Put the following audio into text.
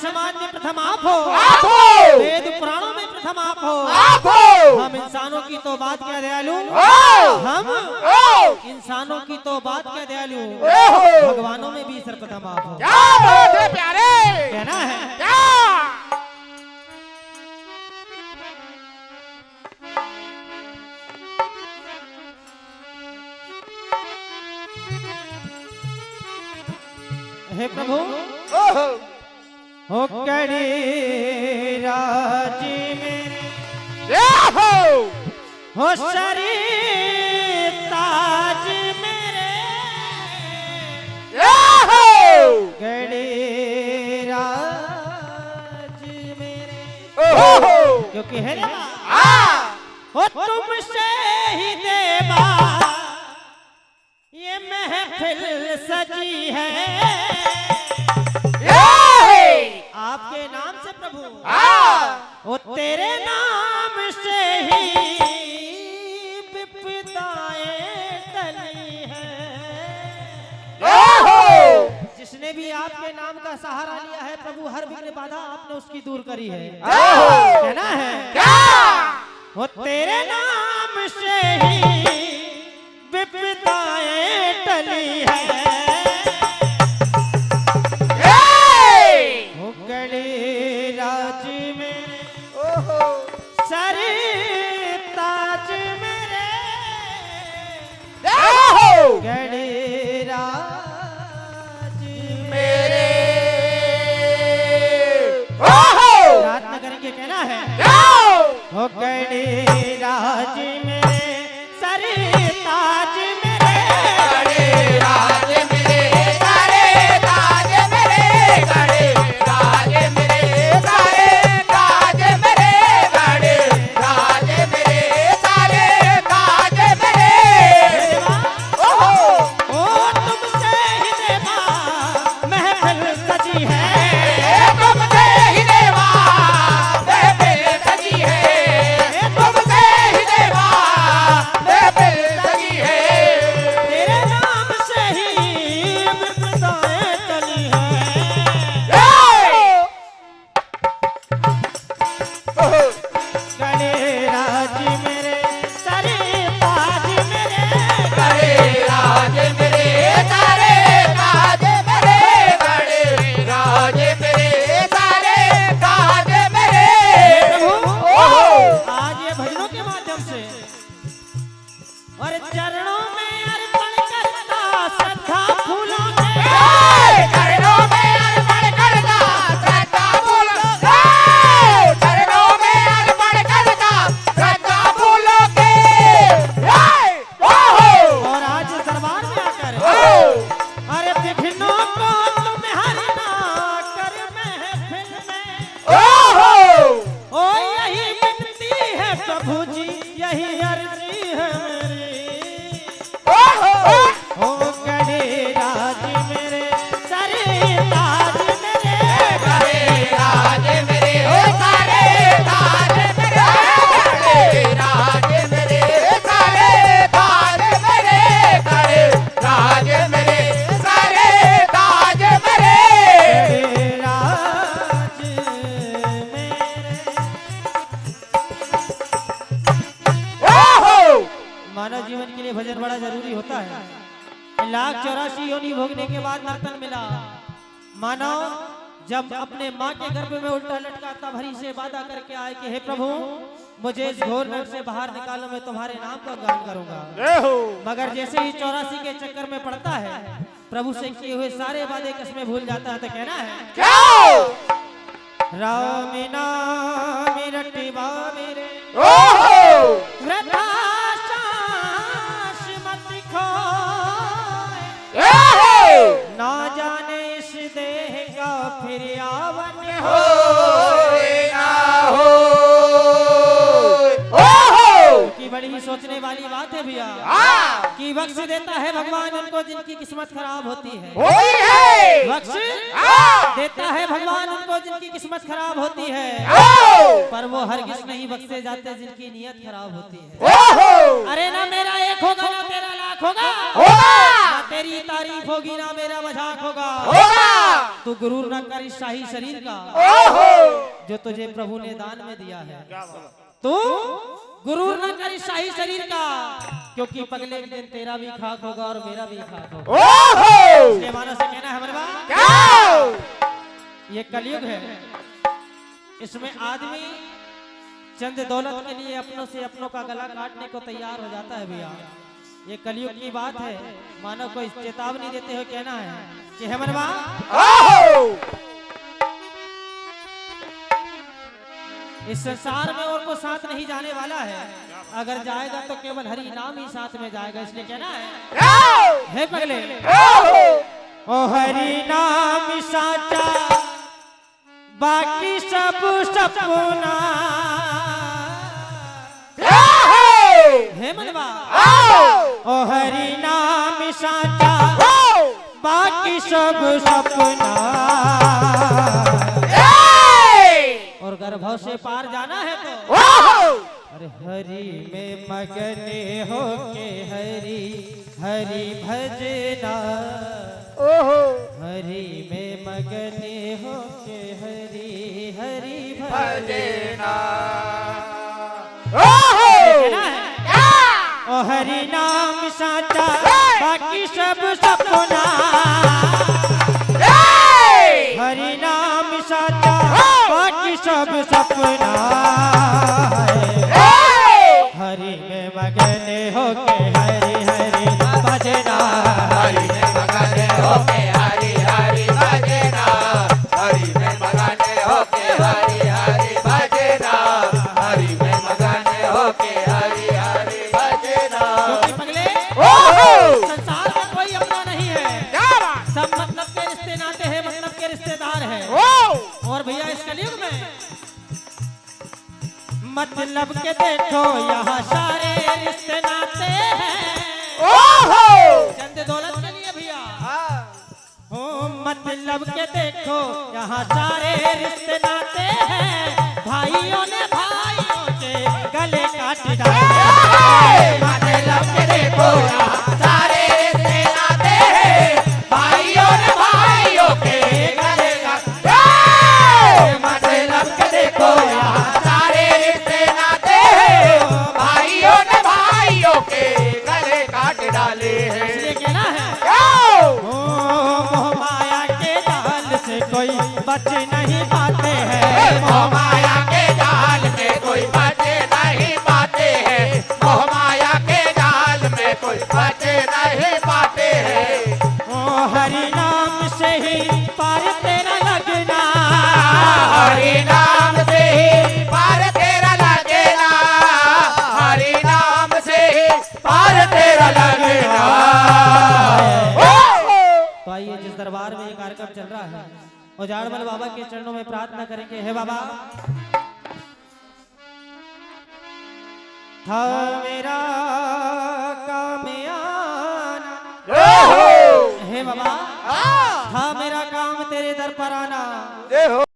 समाज में प्रथम आप हो, वेद पुराणों में प्रथम आप हो। हम इंसानों की तो बात क्या दयालु, हम इंसानों की तो बात क्या दयालु, भगवानों में भी सर्वप्रथम आप हो। क्या बात है प्यारे, कहना है क्या हे प्रभु हो कड़ी राजी मेरे हो शरीर ताज मेरे कड़ी राज मेरे, क्योंकि है ना हो तुमसे ही देवा ये महफिल सजी है, आपके नाम से प्रभु, वो तेरे नाम से ही विपदाएं टली है। जिसने भी आपके नाम का सहारा लिया है प्रभु, हर विघ्न बाधा आपने उसकी दूर करी है। कहना है वो तेरे नाम से ही विपदाएं टली है। गणराज मेरे प्रार्थना करेंगे, कहना है हो गणराज मेरे सारे ताज मेरे, गणराज मेरे सारे ताज मेरे, गणराज मेरे सारे ताज मेरे, गणराज मेरे सारे ताज मेरे। तुमसे ही देवा महफिल सजी है, तुमसे ही देवा महफिल सजी है, तुमसे ही देवा महफिल सजी है। तेरे नाम से ही विपदाएं टली है। गणराज मेरे सारे ताज मेरे, गणराज मेरे सारे ताज मेरे, गणराज मेरे सारे ताज मेरे। आज ये भजनों के माध्यम से और चरणों में अर्पण करता श्रद्धा फूलों के, चरणों में अर्पण करता श्रद्धा फूलों के, चरणों में अर्पण करता श्रद्धा फूलों के। और आज दरबार में आकर अरे विघ्नों को तुम हरना कर महफिल में, ओ यही विनती है प्रभु जी, यही अर्जी है मेरी। ओ गणराज मेरे सारे ताज मेरे, गणराज मेरे हो सारे ताज मेरे, गणराज मेरे सारे ताज मेरे, गणराज मेरे सारे ताज मेरे। गणराज मेरे। मानव जीवन के लिए भजन बड़ा जरूरी होता है। 1,84,000 योनि भोगने के बाद नर्तन मिला। मानव जब अपने माँ के गर्भ में उल्टा लटका तब हरि से वादा करके आए कि हे प्रभु मुझे इस घोर नरक से बाहर निकालो, मैं तुम्हारे नाम का गान करूंगा। मगर जैसे ही 84 के चक्कर में पड़ता है प्रभु से किए हुए सारे वादे कसमें भूल जाता है। तो कहना है राम नाम रटिबा मेरे वृद्धाश्वास मत खोए, ना जाने इस देह का फिर यावन हो ना हो। की बड़ी ही सोचने वाली बात है भैया हाँ कि बख्श देता है भगवान उनको जिनकी किस्मत खराब होती है। होती है बख्श हाँ देता है भगवान उनको जिनकी किस्मत खराब होती है, आओ पर वो हरगिज नहीं बख्शे जाते जिनकी नीयत खराब होती है। ओहो अरे ना मेरा एक होगा ना तेरा लाख होगा, होगा ना तेरी तारीफ होगी ना मेरा मजाक होगा। होगा तू गुरूर न कर इस शाही शरीर का ओहो जो तुझे प्रभु ने दान में दिया है। तू गुरूर न कर इस शाही शरीर का, क्योंकि पगले एक दिन तेरा भी खाक होगा और मेरा भी खाक होगा। ओहो इसलिए मानो से कहना है मनवा, क्या ये कलयुग है, इसमें आदमी चंद दौलत के लिए अपनों से अपनों का गला काटने को तैयार हो जाता है भैया। ये कलयुग की बात है, मानो कोई चेतावनी देते हुए कहना है कि हे मनवा, ओहो इस संसार में और को साथ नहीं जाने वाला है, अगर जाएगा तो केवल हरि नाम ही साथ में जाएगा। इसलिए कहना है क्या हे पगले, ओहो ओ हरि नाम साचा बाकी सब सपना। हे मनवा, ओ हरि नाम साचा बाकी सब सपना। और गर्भों से पार जाना है तो अरे हरि में मगने हो के हरि हरि भजना। हरि में मगने हो के हरि हरि भजना। कहना है ओ हरि नाम साचा बाकी सब सपना। हरि नाम साचा बाकी सब सपना। हरि में मगने हो के हरि हरि भजना। हरि में मगने होके हरि हरि भजना। हरि में मगने होके हरि हरि भजना। हरि में मगने होके हरि हरि भजना। क्योंकि पगले ओहो संसार में कोई अपना नहीं है, क्या बात सब मतलब के रिश्ते नाते हैं, मतलब के रिश्तेदार हैं। ओ और भैया इस कलयुग में मतलब के देखो यहाँ सारे रिश्ते नाते हैं। ओहो चंद दौलत के लिए भैया हो, मतलब के देखो यहाँ सारे रिश्ते नाते हैं। भाइयों ने भाइयों के गले काट डाले। मतलब के देखो यहाँ सारे रिश्ते नाते हैं। भाइयों ने भाइयों के गले काट। मतलब के देखो यहाँ सारे रिश्ते नाते हैं। भाइयों ने भाइयों के गले काट डाले हैं। इसलिए कहना है क्यों? मोह माया के जाल से कोई बच नहीं पाते हैं। मोह माया के जाल में कोई बचे नहीं पाते हैं। मोह माया के जाल में कोई बचे नहीं पाते हैं। ओ हरि नाम से ही पार तेरा लगना। हरि नाम से ही पार तेरा लगेगा। हरि नाम से ही पार तेरा लगेगा। तो आइए जिस दरबार में ये कार्यक्रम चल रहा है और जाड़मल बाबा के चरणों में प्रार्थना करेंगे। हे बाबा, था मेरा काम आना। हे बाबा, था मेरा काम तेरे दर पर आना।